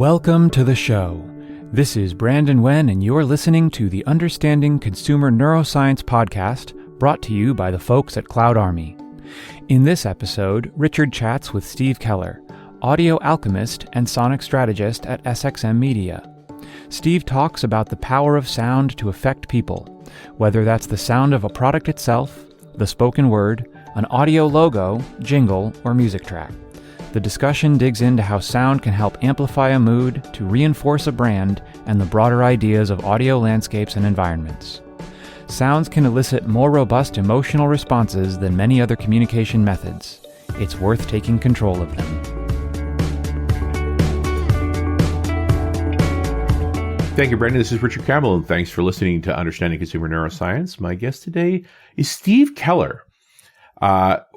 Welcome to the show. This is Brandon Wen, and you're listening to the Understanding Consumer Neuroscience podcast, brought to you by the folks at Cloud Army. In this episode, Richard chats with Steve Kellar, audio alchemist and sonic strategist at SXM Media. Steve talks about the power of sound to affect people, whether that's the sound of a product itself, the spoken word, an audio logo, jingle, or music track. The discussion digs into how sound can help amplify a mood, to reinforce a brand, and the broader ideas of audio landscapes and environments. Sounds can elicit more robust emotional responses than many other communication methods. It's worth taking control of them. Thank you, Brandon. This is Richard Campbell, and thanks for listening to Understanding Consumer Neuroscience. My guest today is Steve Kellar,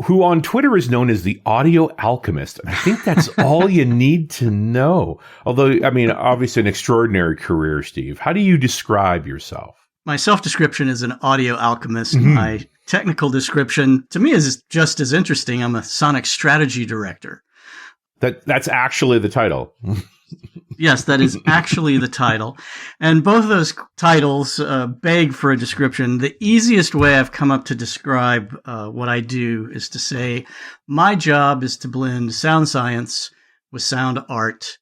who on Twitter is known as the audio alchemist. I think that's all you need to know. Although, I mean, obviously an extraordinary career, Steve. How do you describe yourself? My self-description is an audio alchemist. My technical description, to me, is just as interesting. I'm a sonic strategy director. That's actually the title. Yes, that is actually the title. And both of those titles beg for a description. The easiest way I've come up to describe what I do is to say, my job is to blend sound science with sound art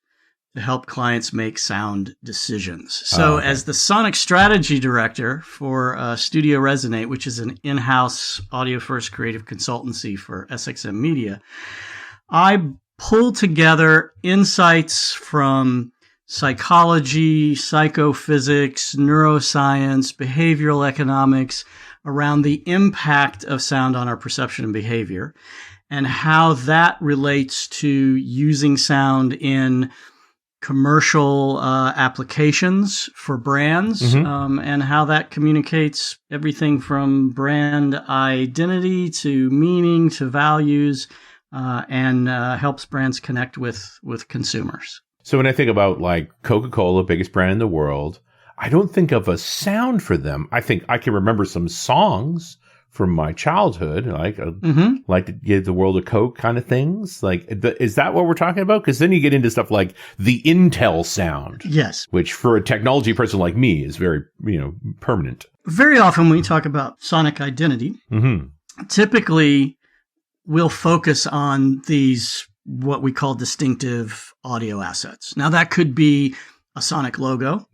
to help clients make sound decisions. So as the sonic strategy director for Studio Resonate, which is an in-house audio-first creative consultancy for SXM Media, I pull together insights from psychology, psychophysics, neuroscience, behavioral economics around the impact of sound on our perception and behavior, and how that relates to using sound in commercial applications for brands, and how that communicates everything from brand identity to meaning to values, and helps brands connect with consumers. So when I think about like Coca-Cola, biggest brand in the world, I don't think of a sound for them. I think I can remember some songs from my childhood, like to give the world a Coke kind of things. Like, is that what we're talking about? Because then you get into stuff like the Intel sound. Yes. Which for a technology person like me is very, permanent. Very often when we talk about sonic identity, typically we'll focus on these, what we call distinctive audio assets. Now that could be a sonic logo.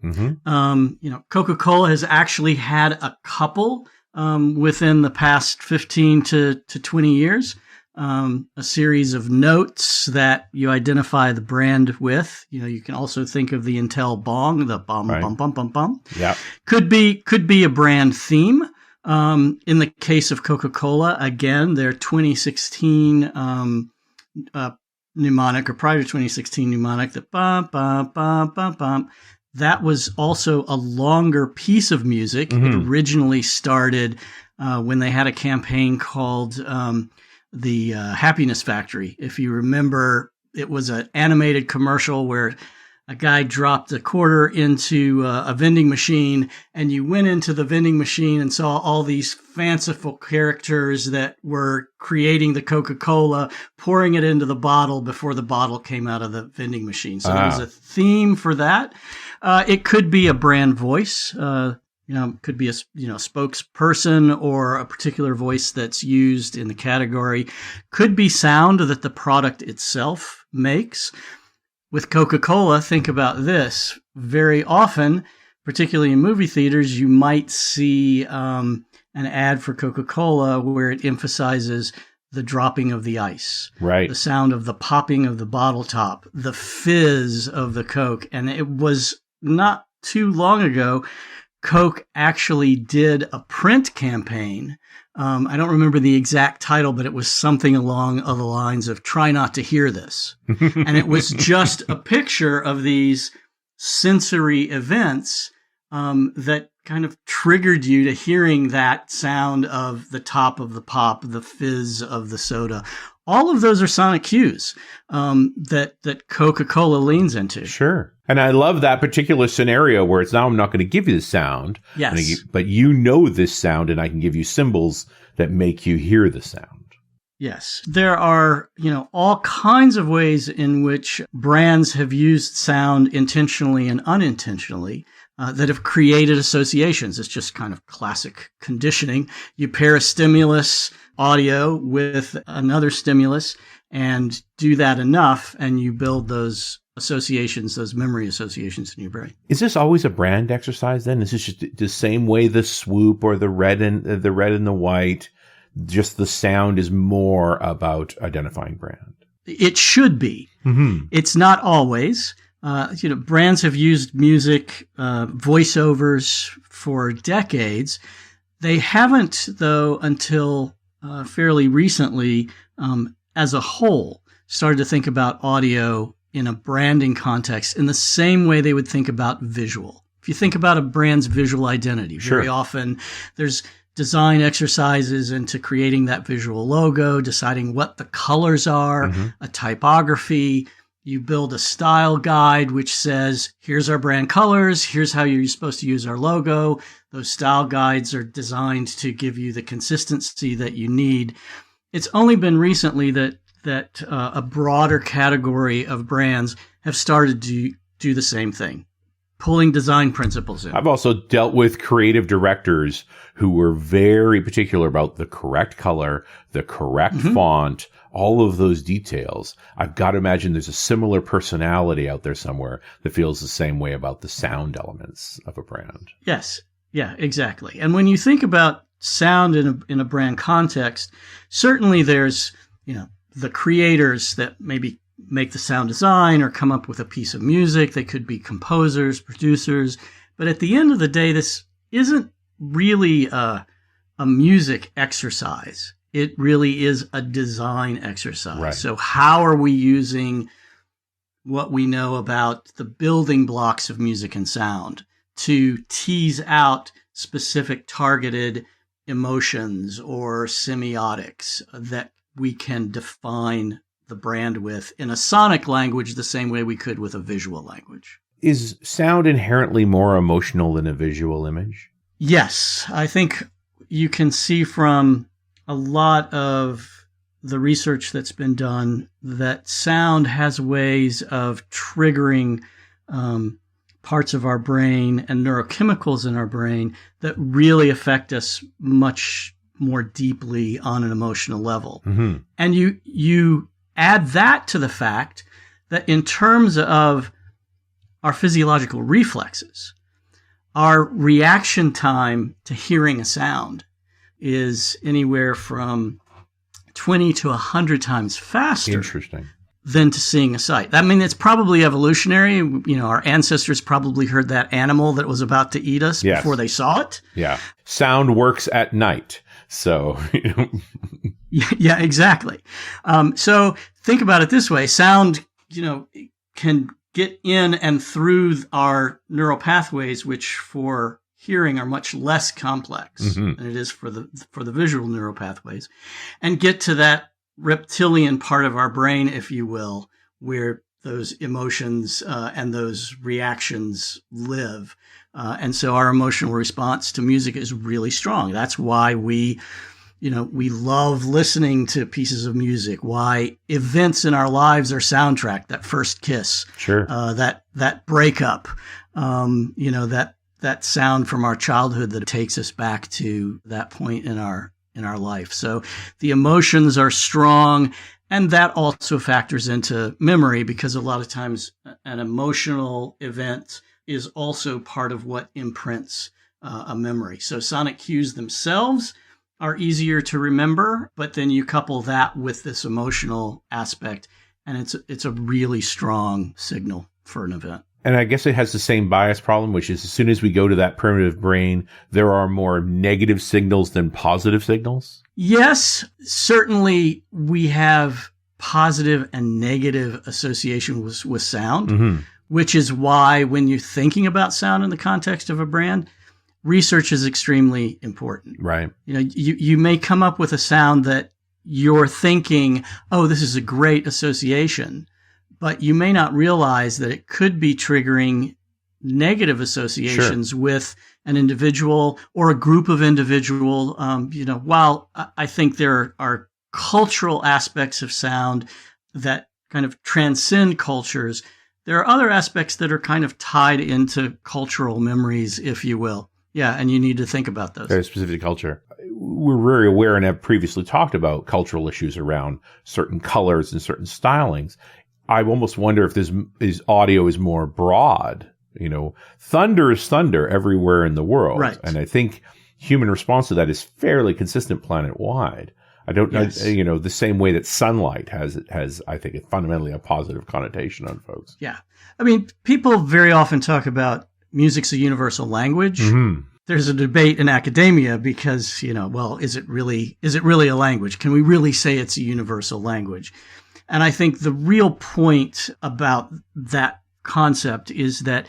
Coca-Cola has actually had a couple within the past 15 to 20 years, a series of notes that you identify the brand with. You can also think of the Intel bong, the bum, bum, bum, bum, bum. Yeah. Could be a brand theme. In the case of Coca-Cola, again, their 2016 mnemonic, or prior to 2016 mnemonic, the bum, bum, bum, bum, bum, that was also a longer piece of music. It originally started when they had a campaign called the Happiness Factory. If you remember, it was an animated commercial where a guy dropped a quarter into a vending machine, and you went into the vending machine and saw all these fanciful characters that were creating the Coca-Cola, pouring it into the bottle before the bottle came out of the vending machine. So there was a theme for that. It could be a brand voice. Could be a spokesperson or a particular voice that's used in the category. Could be sound that the product itself makes. With Coca-Cola, think about this. Very often, particularly in movie theaters, you might see an ad for Coca-Cola where it emphasizes the dropping of the ice, right? The sound of the popping of the bottle top, the fizz of the Coke. And it was not too long ago, Coke actually did a print campaign. I don't remember the exact title, but it was something along the lines of "Try not to hear this." And it was just a picture of these sensory events that kind of triggered you to hearing that sound of the top of the pop, the fizz of the soda. All of those are sonic cues that Coca-Cola leans into. Sure. And I love that particular scenario where it's now I'm not going to give you the sound, yes, but you know this sound, and I can give you symbols that make you hear the sound. Yes. There are, all kinds of ways in which brands have used sound intentionally and unintentionally that have created associations. It's just kind of classic conditioning. You pair a stimulus audio with another stimulus and do that enough, and you build those associations, those memory associations in your brain. Is this always a brand exercise then? Is this just the same way the swoop or the red and the white? Just the sound is more about identifying brand. It should be. Mm-hmm. It's not always. Brands have used music, voiceovers for decades. They haven't, though, until fairly recently, as a whole, started to think about audio in a branding context in the same way they would think about visual. If you think about a brand's visual identity, very often there's design exercises into creating that visual logo, deciding what the colors are, a typography. You build a style guide which says, here's our brand colors, here's how you're supposed to use our logo. Those style guides are designed to give you the consistency that you need. It's only been recently that a broader category of brands have started to do the same thing, pulling design principles in. I've also dealt with creative directors who were very particular about the correct color, the correct font, all of those details. I've got to imagine there's a similar personality out there somewhere that feels the same way about the sound elements of a brand. Yes. Yeah, exactly. And when you think about sound in a brand context, certainly there's, the creators that maybe make the sound design or come up with a piece of music. They could be composers, producers. But at the end of the day, this isn't really a music exercise. It really is a design exercise. Right. So how are we using what we know about the building blocks of music and sound to tease out specific targeted emotions or semiotics that we can define the brand with in a sonic language the same way we could with a visual language. Is sound inherently more emotional than a visual image? Yes, I think you can see from a lot of the research that's been done that sound has ways of triggering parts of our brain and neurochemicals in our brain that really affect us much more deeply on an emotional level. Mm-hmm. And you add that to the fact that in terms of our physiological reflexes, our reaction time to hearing a sound is anywhere from 20 to 100 times faster than to seeing a sight. I mean, it's probably evolutionary. Our ancestors probably heard that animal that was about to eat us before they saw it. Yeah. Sound works at night. So, Yeah, exactly. So think about it this way. Sound, can get in and through our neural pathways, which for hearing are much less complex than it is for the visual neural pathways, and get to that reptilian part of our brain, if you will, where those emotions and those reactions live. And so our emotional response to music is really strong. That's why we love listening to pieces of music, why events in our lives are soundtracked, that first kiss, that breakup, that sound from our childhood that takes us back to that point in our life. So the emotions are strong, and that also factors into memory, because a lot of times an emotional event is also part of what imprints a memory. So sonic cues themselves are easier to remember, but then you couple that with this emotional aspect, and it's a really strong signal for an event. And I guess it has the same bias problem, which is as soon as we go to that primitive brain, there are more negative signals than positive signals. Yes, certainly we have positive and negative association with sound, which is why when you're thinking about sound in the context of a brand, research is extremely important. Right. You may come up with a sound that you're thinking, oh, this is a great association, but you may not realize that it could be triggering negative associations with an individual or a group of individual. While I think there are cultural aspects of sound that kind of transcend cultures, there are other aspects that are kind of tied into cultural memories, if you will. Yeah, and you need to think about those. Very specific culture. We're very aware and have previously talked about cultural issues around certain colors and certain stylings. I almost wonder if this audio is more broad. Thunder is thunder everywhere in the world. Right. And I think human response to that is fairly consistent planet-wide. I don't know, Yes. The same way that sunlight has, I think, fundamentally a positive connotation on folks. Yeah. I mean, people very often talk about music's a universal language. Mm-hmm. There's a debate in academia because, is it really a language? Can we really say it's a universal language? And I think the real point about that concept is that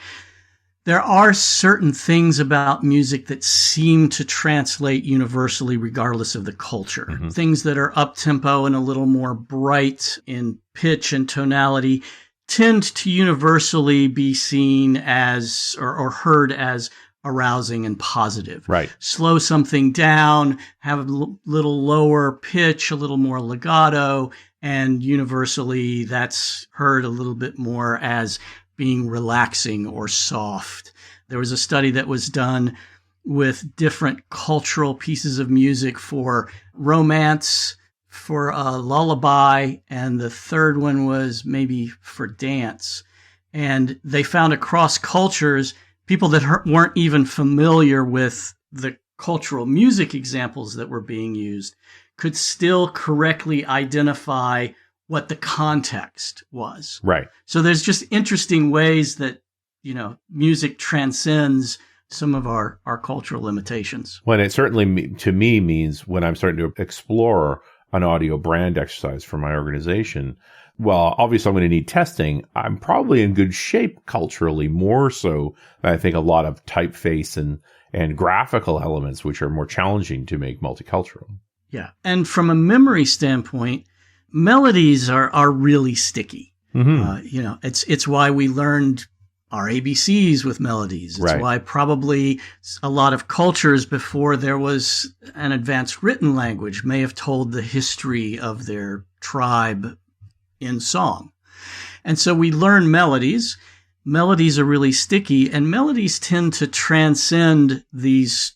there are certain things about music that seem to translate universally regardless of the culture. Mm-hmm. Things that are up-tempo and a little more bright in pitch and tonality tend to universally be seen as or heard as arousing and positive. Right. Slow something down, have a little lower pitch, a little more legato, and universally that's heard a little bit more as being relaxing or soft. There was a study that was done with different cultural pieces of music for romance, for a lullaby, and the third one was maybe for dance. And they found across cultures, people that weren't even familiar with the cultural music examples that were being used could still correctly identify what the context was. Right. So there's just interesting ways that, music transcends some of our cultural limitations. Well, it certainly, to me, means when I'm starting to explore an audio brand exercise for my organization, well, obviously I'm going to need testing. I'm probably in good shape culturally, more so than I think a lot of typeface and graphical elements, which are more challenging to make multicultural. Yeah. And from a memory standpoint, melodies are really sticky. Mm-hmm. It's why we learned our ABCs with melodies. It's Right. why probably a lot of cultures before there was an advanced written language may have told the history of their tribe in song. And so we learn melodies. Melodies are really sticky, and melodies tend to transcend these,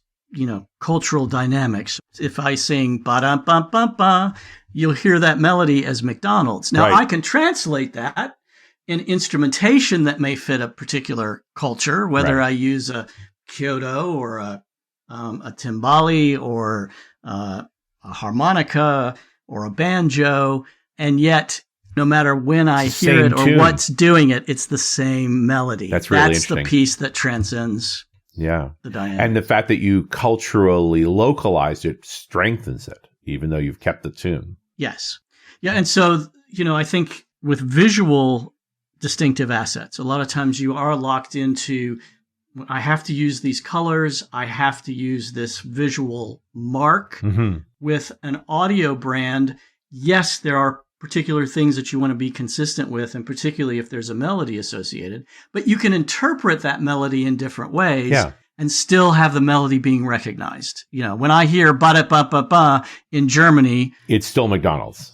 cultural dynamics. If I sing ba-dum-bum-bum-ba, you'll hear that melody as McDonald's. Now, Right. I can translate that in instrumentation that may fit a particular culture, whether Right. I use a Kyoto or a timbali or a harmonica or a banjo, and yet no matter when I It's the hear same it or tune. what's doing it, it's the same melody. That's really That's the interesting. piece that transcends Yeah. the dynamic. And the fact that you culturally localized it strengthens it, even though you've kept the tune. Yes. Yeah. And so, I think with visual distinctive assets, a lot of times you are locked into, I have to use these colors. I have to use this visual mark. Mm-hmm. With an audio brand, yes, there are particular things that you want to be consistent with, and particularly if there's a melody associated, but you can interpret that melody in different ways. Yeah. And still have the melody being recognized. When I hear ba-da-ba-ba-ba in Germany, It's still McDonald's.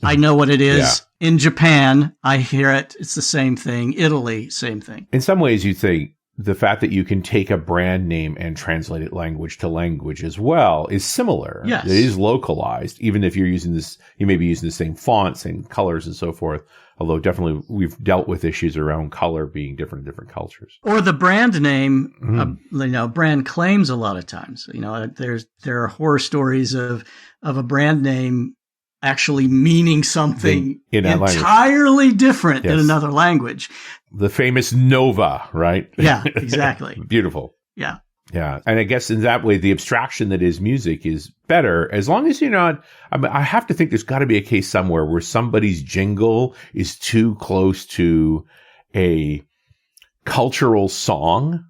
I know what it is. Yeah. In Japan, I hear it. It's the same thing. Italy, same thing. In some ways, you think the fact that you can take a brand name and translate it language to language as well is similar. Yes. It is localized, even if you're using this, you may be using the same font, same colors and so forth. Although definitely we've dealt with issues around color being different in different cultures. Or the brand name, brand claims a lot of times. There are horror stories of a brand name actually meaning something In that language. entirely different in Yes. another language. The famous Nova, right? Yeah, exactly. Beautiful. Yeah. Yeah. And I guess in that way, the abstraction that is music is better as long as you're not, I have to think there's got to be a case somewhere where somebody's jingle is too close to a cultural song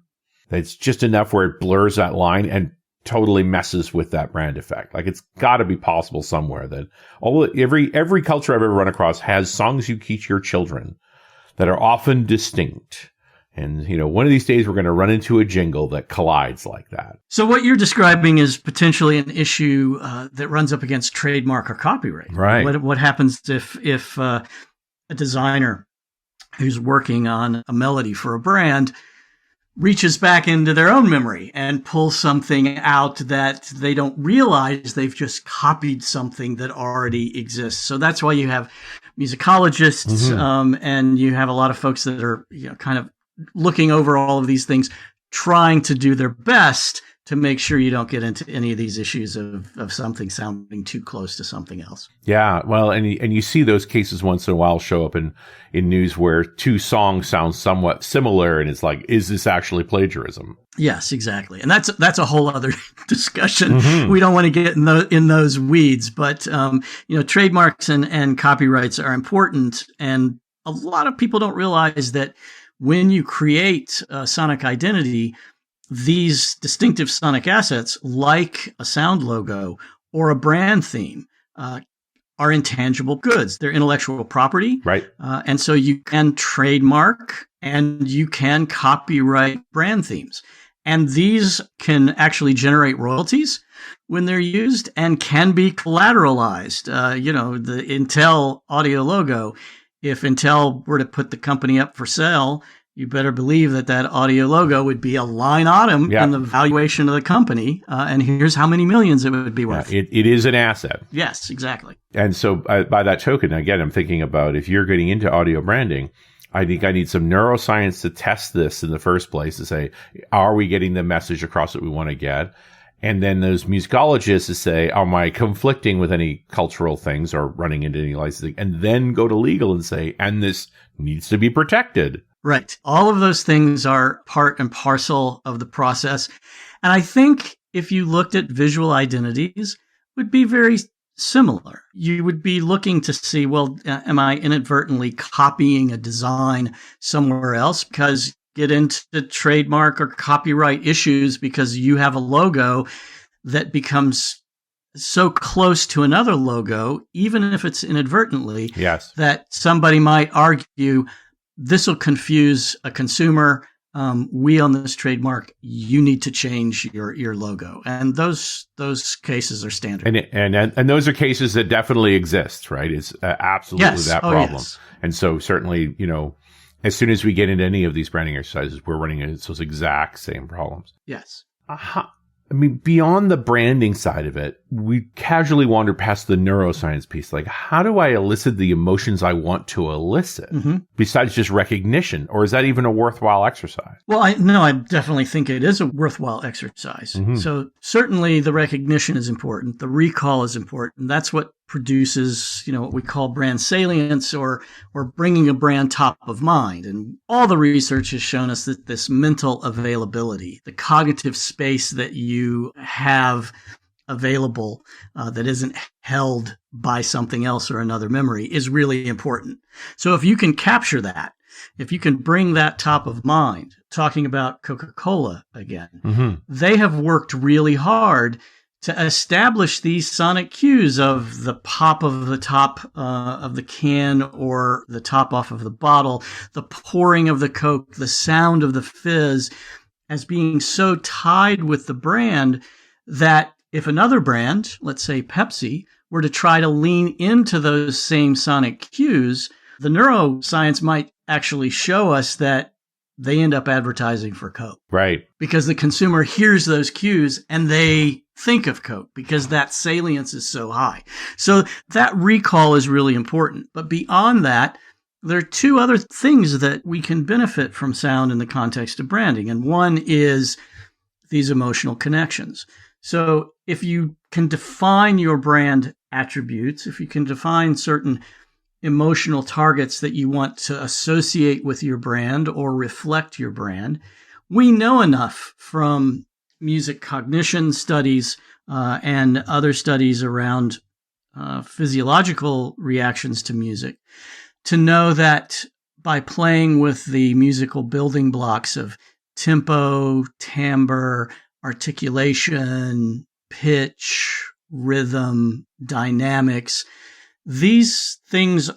that's just enough where it blurs that line and totally messes with that brand effect. Like it's got to be possible somewhere that every culture I've ever run across has songs you teach your children that are often distinct. And, one of these days we're going to run into a jingle that collides like that. So what you're describing is potentially an issue that runs up against trademark or copyright. Right. What happens if a designer who's working on a melody for a brand reaches back into their own memory and pulls something out that they don't realize they've just copied something that already exists. So that's why you have musicologists, and you have a lot of folks that are kind of looking over all of these things, trying to do their best to make sure you don't get into any of these issues of something sounding too close to something else. Yeah, well, and you see those cases once in a while show up in news where two songs sound somewhat similar, and it's like, is this actually plagiarism? Yes, exactly, and that's a whole other discussion. We don't want to get in those weeds, but trademarks and copyrights are important, and a lot of people don't realize that when you create a sonic identity, these distinctive sonic assets, like a sound logo or a brand theme, are intangible goods. They're intellectual property. Right. And so you can trademark and you can copyright brand themes. And these can actually generate royalties when they're used and can be collateralized. The Intel audio logo, if Intel were to put the company up for sale, you better believe that audio logo would be a line item in the valuation of the company. And here's how many millions it would be worth. It is an asset. Yes, exactly. And so by that token, again, I'm thinking about if you're getting into audio branding, I think I need some neuroscience to test this in the first place to say, are we getting the message across that we want to get? And then those musicologists to say, am I conflicting with any cultural things or running into any licensing? And then go to legal and say, and this needs to be protected. Right. All of those things are part and parcel of the process. And I think if you looked at visual identities, would be very similar. You would be looking to see, well, am I inadvertently copying a design somewhere else? Because get into trademark or copyright issues because you have a logo that becomes so close to another logo, even if it's inadvertently, that somebody might argue, this will confuse a consumer. We own this trademark. You need to change your logo, and those cases are standard. And those are cases that definitely exist, right? It's absolutely that problem. Yes. And so certainly, as soon as we get into any of these branding exercises, we're running into those exact same problems. Yes. I mean, beyond the branding side of it, we casually wander past the neuroscience piece. Like, how do I elicit the emotions I want to elicit besides just recognition? Or is that even a worthwhile exercise? Well, I definitely think it is a worthwhile exercise. So certainly the recognition is important. The recall is important. That's what produces, what we call brand salience or bringing a brand top of mind. And all the research has shown us that this mental availability, the cognitive space that you have available that isn't held by something else or another memory is really important. So if you can capture that, if you can bring that top of mind, talking about Coca-Cola again, they have worked really hard to establish these sonic cues of the pop of the top of the can or the top off of the bottle, the pouring of the Coke, the sound of the fizz as being so tied with the brand that if another brand, let's say Pepsi, were to try to lean into those same sonic cues, the neuroscience might actually show us that they end up advertising for Coke. Right. Because the consumer hears those cues and they think of Coke because that salience is so high. So that recall is really important. But beyond that, there are two other things that we can benefit from sound in the context of branding. And one is these emotional connections. So if you can define your brand attributes, if you can define certain emotional targets that you want to associate with your brand or reflect your brand, we know enough from music cognition studies and other studies around physiological reactions to music to know that by playing with the musical building blocks of tempo, timbre, articulation, pitch, rhythm, dynamics, these things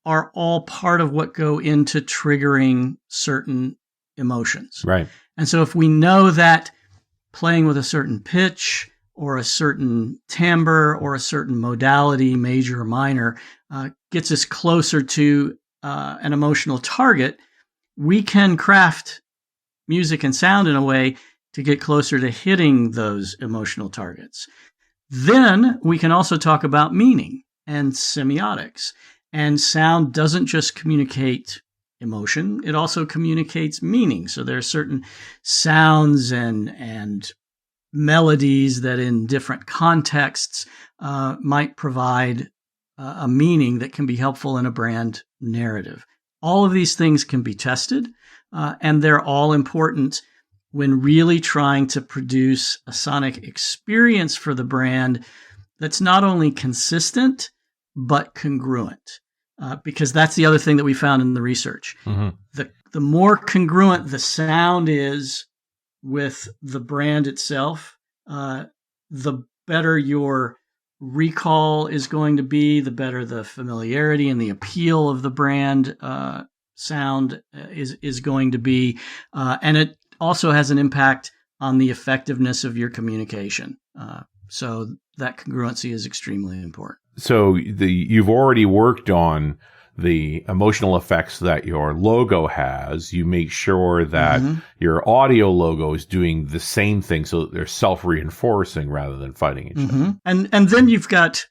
are all part of what go into triggering certain emotions. Right. And so if we know that playing with a certain pitch or a certain timbre or a certain modality, major or minor, gets us closer to an emotional target, we can craft music and sound in a way to get closer to hitting those emotional targets. Then we can also talk about meaning and semiotics. And sound doesn't just communicate emotion, it also communicates meaning. So there are certain sounds and melodies that in different contexts might provide a meaning that can be helpful in a brand narrative. All of these things can be tested, and they're all important when really trying to produce a sonic experience for the brand that's not only consistent, but congruent. Because that's the other thing that we found in the research. Mm-hmm. The more congruent the sound is with the brand itself, the better your recall is going to be, the better the familiarity and the appeal of the brand sound is going to be. And it also has an impact on the effectiveness of your communication. So that congruency is extremely important. So you've already worked on the emotional effects that your logo has. You make sure that your audio logo is doing the same thing, so that they're self-reinforcing rather than fighting each other. And then you've got,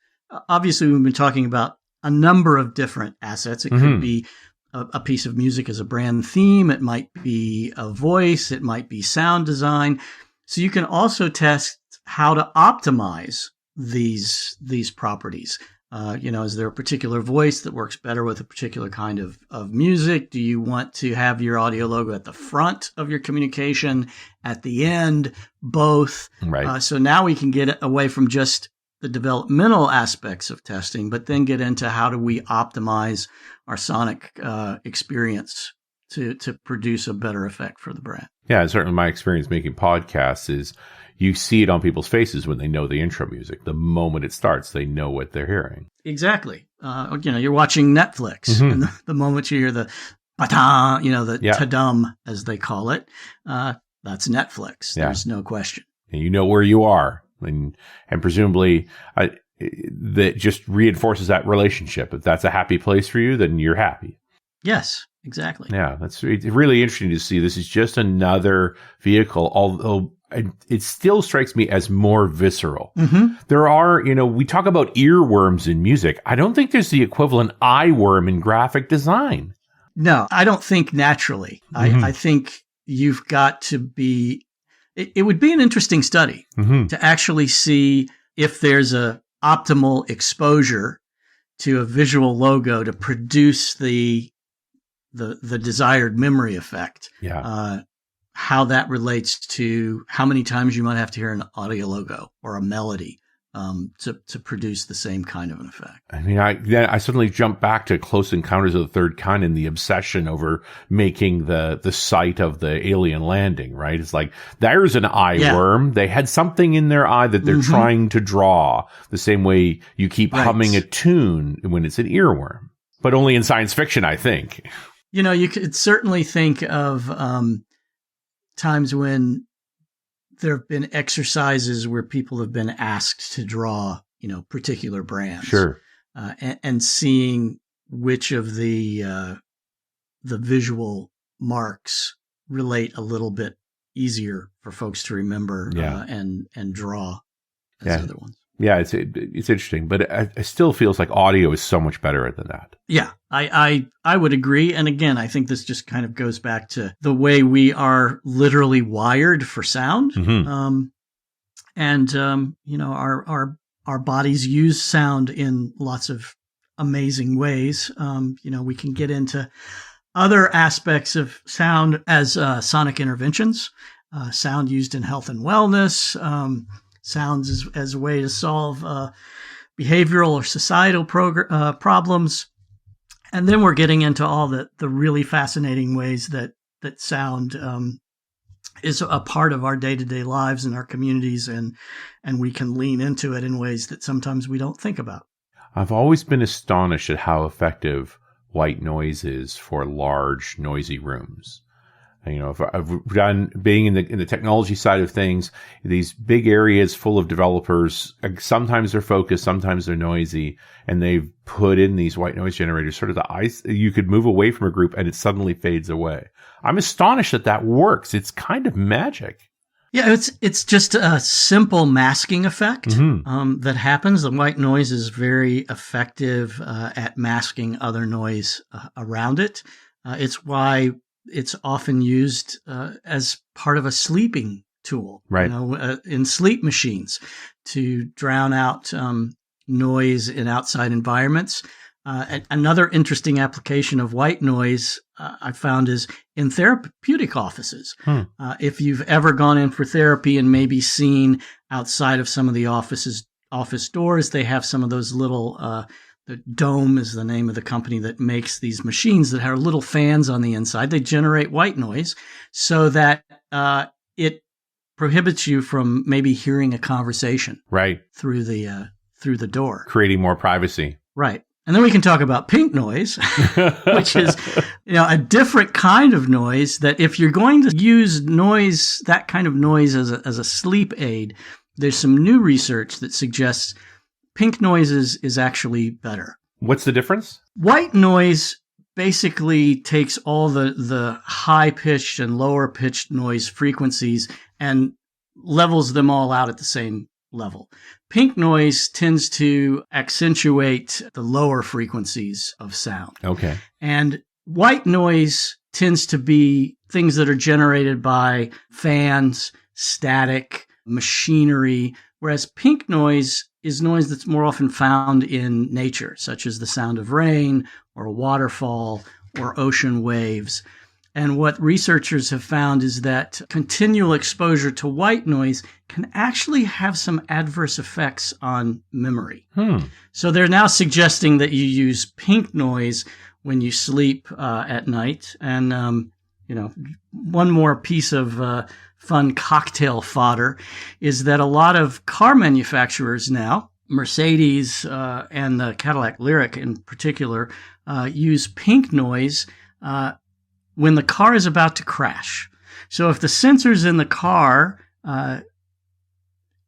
obviously we've been talking about a number of different assets. It could be a piece of music as a brand theme. It might be a voice. It might be sound design. So you can also test how to optimize these properties. Is there a particular voice that works better with a particular kind of music? Do you want to have your audio logo at the front of your communication, at the end, both? Right. So now we can get away from just the developmental aspects of testing, but then get into how do we optimize our sonic experience to produce a better effect for the brand. Yeah, certainly my experience making podcasts is you see it on people's faces when they know the intro music. The moment it starts, they know what they're hearing. Exactly. You're watching Netflix, and the moment you hear the ba-da, the ta-dum, as they call it, that's Netflix. Yeah. There's no question. And you know where you are. And presumably that just reinforces that relationship. If that's a happy place for you, then you're happy. Yes, exactly. Yeah, it's really interesting to see. This is just another vehicle, although it still strikes me as more visceral. There are, we talk about earworms in music. I don't think there's the equivalent eye worm in graphic design. No, I don't think naturally. I think you've got to be, it would be an interesting study to actually see if there's a optimal exposure to a visual logo to produce the desired memory effect. Yeah. How that relates to how many times you might have to hear an audio logo or a melody to produce the same kind of an effect. I mean, I suddenly jumped back to Close Encounters of the Third Kind and the obsession over making the site of the alien landing, right? It's like, there's an eye worm. They had something in their eye that they're trying to draw, the same way you keep humming a tune when it's an earworm. But only in science fiction, I think. You could certainly think of times when there have been exercises where people have been asked to draw, particular brands. Sure. And seeing which of the visual marks relate a little bit easier for folks to remember and draw as other ones. Yeah, it's interesting, but it still feels like audio is so much better than that. Yeah, I would agree. And again, I think this just kind of goes back to the way we are literally wired for sound. Our bodies use sound in lots of amazing ways. We can get into other aspects of sound as sonic interventions, sound used in health and wellness, sounds as a way to solve behavioral or societal problems. And then we're getting into all the really fascinating ways that sound is a part of our day-to-day lives and our communities, and we can lean into it in ways that sometimes we don't think about. I've always been astonished at how effective white noise is for large, noisy rooms. If I've done being in the technology side of things, these big areas full of developers, sometimes they're focused, sometimes they're noisy, and they've put in these white noise generators, sort of you could move away from a group and it suddenly fades away. I'm astonished that works. It's kind of magic. Yeah, it's just a simple masking effect that happens. The white noise is very effective at masking other noise around it. It's why it's often used as part of a sleeping tool, right? In sleep machines to drown out noise in outside environments. Another interesting application of white noise I found is in therapeutic offices. If you've ever gone in for therapy and maybe seen outside of some of the office doors, they have some of those little the Dome is the name of the company that makes these machines that have little fans on the inside. They generate white noise so that it prohibits you from maybe hearing a conversation right through the door, creating more privacy. Right. And then we can talk about pink noise, which is, a different kind of noise that if you're going to use noise, that kind of noise as a sleep aid, there's some new research that suggests pink noise is actually better. What's the difference? White noise basically takes all the high-pitched and lower-pitched noise frequencies and levels them all out at the same level. Pink noise tends to accentuate the lower frequencies of sound. Okay. And white noise tends to be things that are generated by fans, static, machinery, whereas pink noise is noise that's more often found in nature, such as the sound of rain or a waterfall or ocean waves. And what researchers have found is that continual exposure to white noise can actually have some adverse effects on memory. So they're now suggesting that you use pink noise when you sleep at night. And, one more piece of fun cocktail fodder is that a lot of car manufacturers now, Mercedes and the Cadillac Lyriq in particular, use pink noise when the car is about to crash. So if the sensors in the car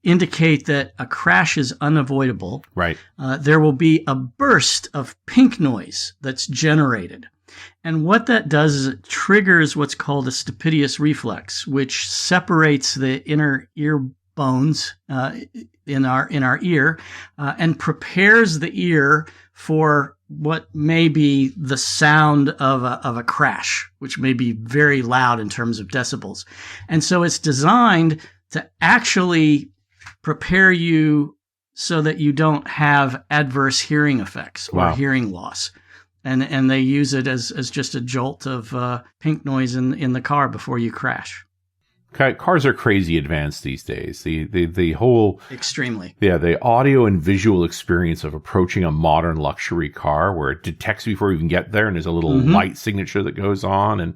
indicate that a crash is unavoidable, right, there will be a burst of pink noise that's generated. And what that does is it triggers what's called a stapedius reflex, which separates the inner ear bones in our ear and prepares the ear for what may be the sound of a crash, which may be very loud in terms of decibels. And so it's designed to actually prepare you so that you don't have adverse hearing effects or hearing loss. And they use it as just a jolt of pink noise in the car before you crash. Cars are crazy advanced these days. The whole extremely the audio and visual experience of approaching a modern luxury car, where it detects before you even get there, and there's a little light signature that goes on,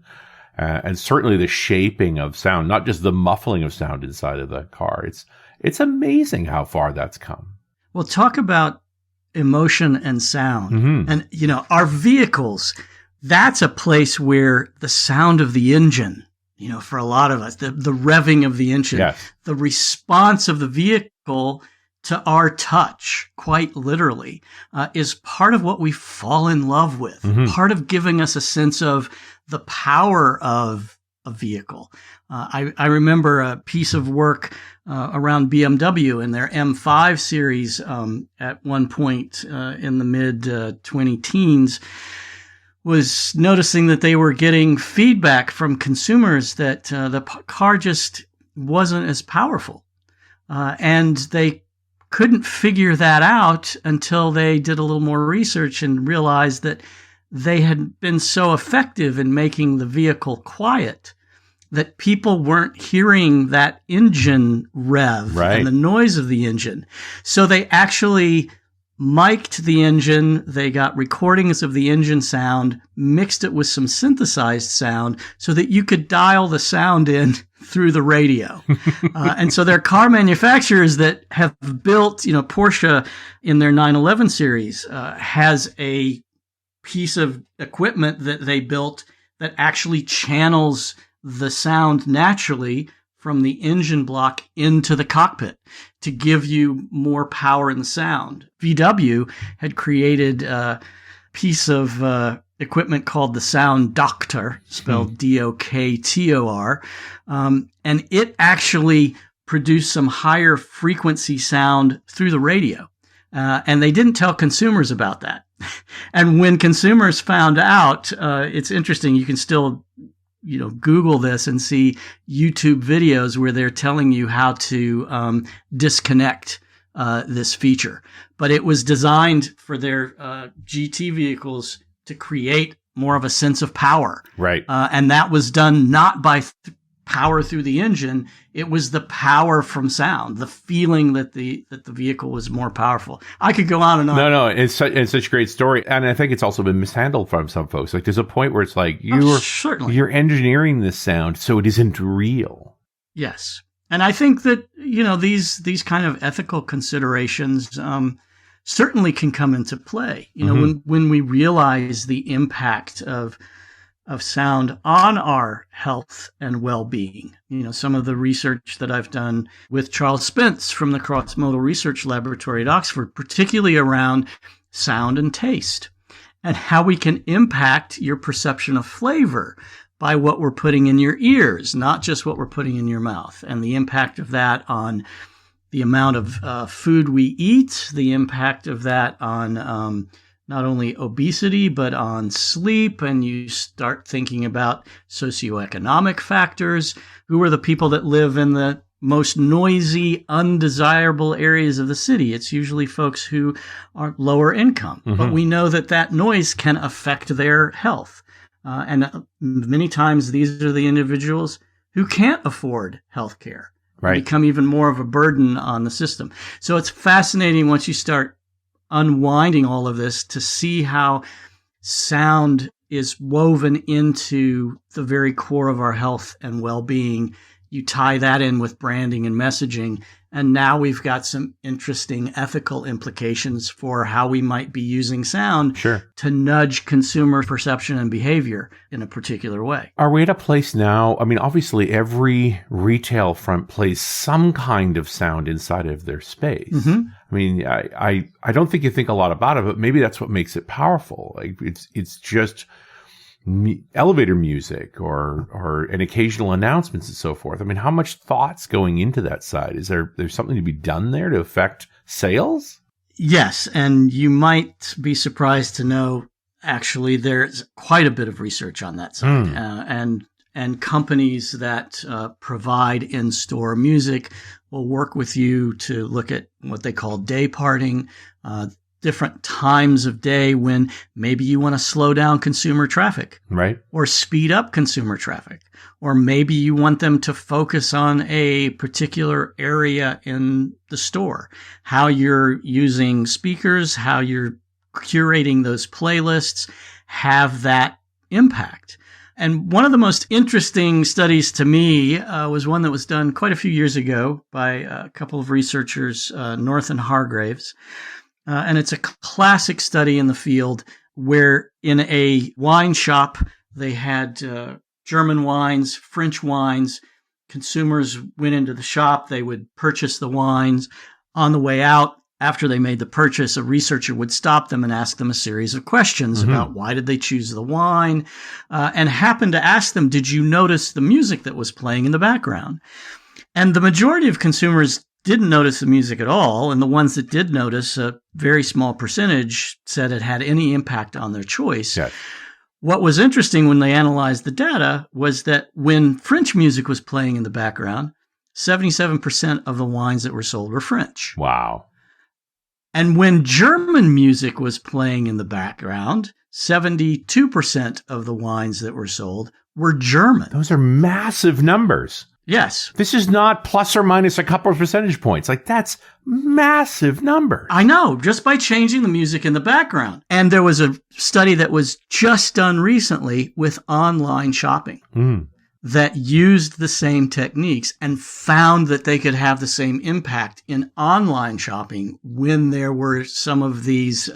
and certainly the shaping of sound, not just the muffling of sound inside of the car. It's amazing how far that's come. Well, talk about emotion and sound, and our vehicles. That's a place where the sound of the engine. For a lot of us, the revving of the engine, the response of the vehicle to our touch, quite literally, is part of what we fall in love with, part of giving us a sense of the power of a vehicle. I remember a piece of work around BMW in their M5 series at one point in the mid-20 teens, was noticing that they were getting feedback from consumers that the car just wasn't as powerful. And they couldn't figure that out until they did a little more research and realized that they had been so effective in making the vehicle quiet that people weren't hearing that engine rev and the noise of the engine. So they actually mic'd the engine, they got recordings of the engine sound, mixed it with some synthesized sound so that you could dial the sound in through the radio. And so there are car manufacturers that have built, Porsche in their 911 series has a piece of equipment that they built that actually channels the sound naturally from the engine block into the cockpit to give you more power in the sound. VW had created a piece of equipment called the Sound Doctor, spelled Doktor, and it actually produced some higher frequency sound through the radio. And they didn't tell consumers about that. And when consumers found out, it's interesting, you can still Google this and see YouTube videos where they're telling you how to disconnect this feature. But it was designed for their GT vehicles to create more of a sense of power. Right. And that was done not by power through the engine. It was the power from sound, the feeling that the vehicle was more powerful. I could go on and on. No, it's such a great story. And I think it's also been mishandled from some folks. Like there's a point where it's like you're engineering this sound so it isn't real. Yes. And I think that, these kind of ethical considerations certainly can come into play. When we realize the impact of sound on our health and well-being. Some of the research that I've done with Charles Spence from the Cross-Modal Research Laboratory at Oxford, particularly around sound and taste, and how we can impact your perception of flavor by what we're putting in your ears, not just what we're putting in your mouth, and the impact of that on the amount of food we eat, the impact of that on not only obesity, but on sleep. And you start thinking about socioeconomic factors. Who are the people that live in the most noisy, undesirable areas of the city? It's usually folks who are lower income. But we know that noise can affect their health. And many times these are the individuals who can't afford health care. Right. Become even more of a burden on the system. So it's fascinating once you start unwinding all of this to see how sound is woven into the very core of our health and well-being. You tie that in with branding and messaging, and now we've got some interesting ethical implications for how we might be using sound to nudge consumer perception and behavior in a particular way. Are we at a place now? I mean, obviously every retail front plays some kind of sound inside of their space. I mean, I don't think you think a lot about it, but maybe that's what makes it powerful. Like it's just elevator music or an occasional announcements and so forth. I mean, how much thought's going into that side? Is there's something to be done there to affect sales? Yes. And you might be surprised to know, actually, there's quite a bit of research on that side. And companies that provide in-store music will work with you to look at what they call day parting, different times of day when maybe you want to slow down consumer traffic, right? Or speed up consumer traffic, or maybe you want them to focus on a particular area in the store, how you're using speakers, how you're curating those playlists, have that impact. And one of the most interesting studies to me was one that was done quite a few years ago by a couple of researchers, North and Hargraves. And it's a classic study in the field where in a wine shop, they had German wines, French wines. Consumers went into the shop. They would purchase the wines. On the way out, after they made the purchase, a researcher would stop them and ask them a series of questions about why did they choose the wine, and happened to ask them, did you notice the music that was playing in the background? And the majority of consumers didn't notice the music at all, and the ones that did notice, a very small percentage said it had any impact on their choice. Yes. What was interesting when they analyzed the data was that when French music was playing in the background, 77% of the wines that were sold were French. Wow. And when German music was playing in the background, 72% of the wines that were sold were German. Those are massive numbers. Yes. This is not plus or minus a couple of percentage points. Like, that's massive numbers. I know, just by changing the music in the background. And there was a study that was just done recently with online shopping that used the same techniques and found that they could have the same impact in online shopping when there were some of these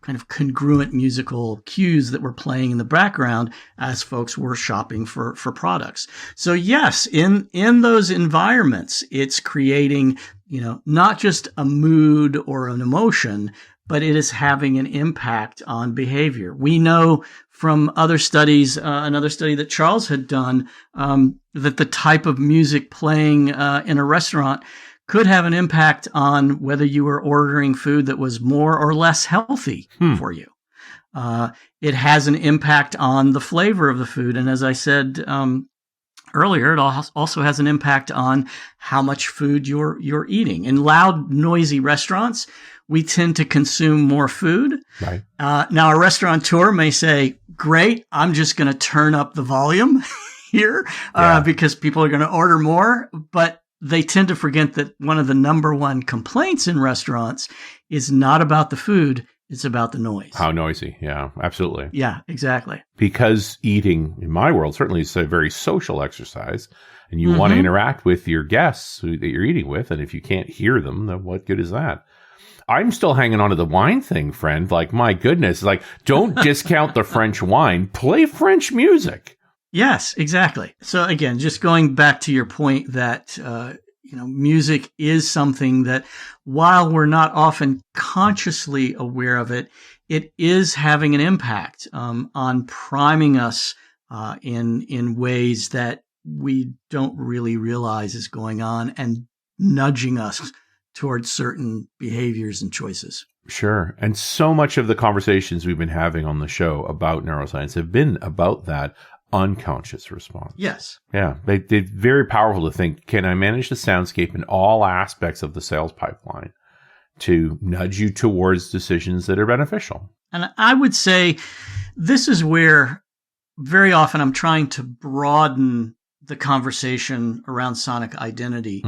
kind of congruent musical cues that were playing in the background as folks were shopping for products. So yes, in those environments, it's creating, not just a mood or an emotion, but it is having an impact on behavior. We know from other studies, another study that Charles had done, that the type of music playing in a restaurant could have an impact on whether you were ordering food that was more or less healthy for you. It has an impact on the flavor of the food. And as I said earlier, it also has an impact on how much food you're eating. In loud, noisy restaurants, we tend to consume more food. Right. Now, a restaurateur may say, great, I'm just going to turn up the volume here because people are going to order more. But they tend to forget that one of the number one complaints in restaurants is not about the food, it's about the noise. How noisy. Yeah, absolutely. Yeah, exactly. Because eating, in my world, certainly is a very social exercise. And you want to interact with your guests that you're eating with. And if you can't hear them, then what good is that? I'm still hanging on to the wine thing, friend. Like, my goodness, like, don't discount the French wine. Play French music. Yes, exactly. So again, just going back to your point that, music is something that while we're not often consciously aware of it, it is having an impact on priming us in ways that we don't really realize is going on and nudging us towards certain behaviors and choices. Sure. And so much of the conversations we've been having on the show about neuroscience have been about that unconscious response. Yes. Yeah. They're very powerful to think, can I manage the soundscape in all aspects of the sales pipeline to nudge you towards decisions that are beneficial? And I would say this is where very often I'm trying to broaden the conversation around sonic identity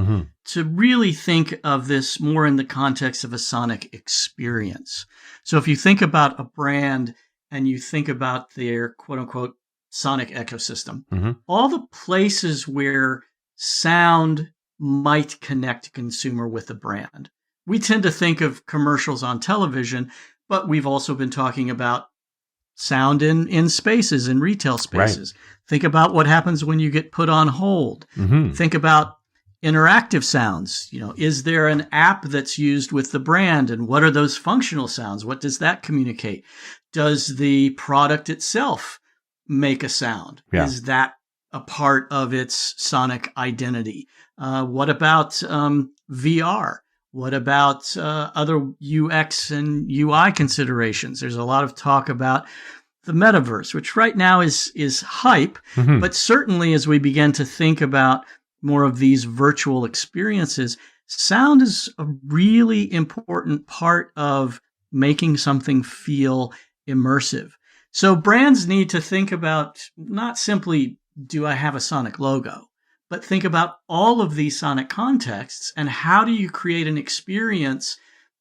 to really think of this more in the context of a sonic experience. So if you think about a brand and you think about their quote unquote sonic ecosystem, all the places where sound might connect a consumer with a brand. We tend to think of commercials on television, but we've also been talking about sound in spaces, in retail spaces. Right. Think about what happens when you get put on hold. Think about interactive sounds. Is there an app that's used with the brand, and what are those functional sounds? What does that communicate? Does the product itself make a sound? Yeah. Is that a part of its sonic identity? What about VR? What about other UX and UI considerations? There's a lot of talk about the metaverse, which right now is hype, but certainly as we begin to think about more of these virtual experiences, sound is a really important part of making something feel immersive. So brands need to think about not simply, do I have a sonic logo? But think about all of these sonic contexts and how do you create an experience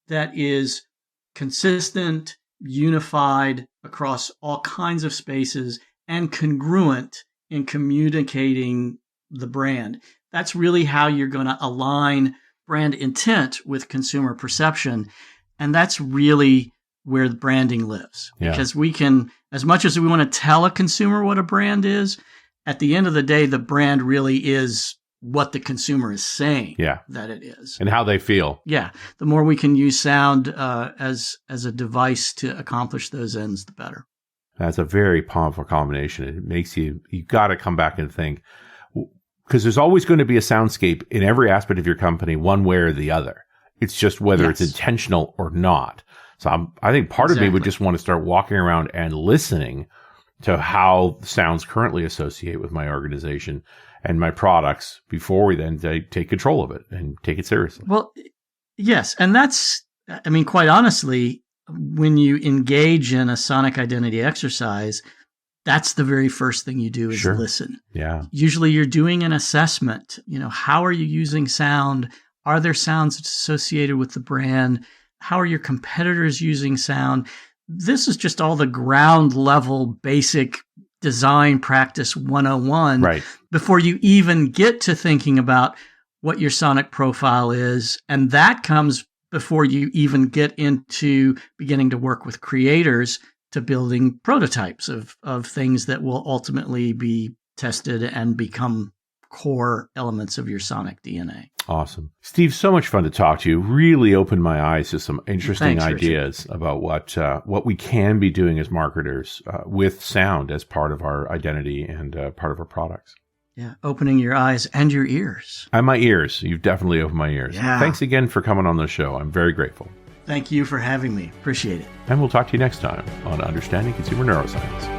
that is consistent, unified across all kinds of spaces, and congruent in communicating the brand. That's really how you're going to align brand intent with consumer perception. And that's really where the branding lives. Yeah. Because we can, as much as we want to tell a consumer what a brand is, at the end of the day, the brand really is what the consumer is saying that it is. And how they feel. Yeah. The more we can use sound as a device to accomplish those ends, the better. That's a very powerful combination. It makes you got to come back and think, because there's always going to be a soundscape in every aspect of your company, one way or the other. It's just whether it's intentional or not. So I think part of me would just want to start walking around and listening to how sounds currently associate with my organization and my products before we then take control of it and take it seriously. Well, yes. And that's, quite honestly, when you engage in a sonic identity exercise, that's the very first thing you do is listen. Yeah. Usually you're doing an assessment. How are you using sound? Are there sounds associated with the brand? How are your competitors using sound? This is just all the ground level basic design practice 101 before you even get to thinking about what your sonic profile is. And that comes before you even get into beginning to work with creators to building prototypes of things that will ultimately be tested and become core elements of your sonic DNA. Awesome. Steve, so much fun to talk to you. Really opened my eyes to some interesting Thanks, ideas Richard. about what we can be doing as marketers with sound as part of our identity and part of our products. Yeah, opening your eyes and your ears. And my ears. You've definitely opened my ears. Yeah. Thanks again for coming on the show. I'm very grateful. Thank you for having me. Appreciate it. And we'll talk to you next time on Understanding Consumer Neuroscience.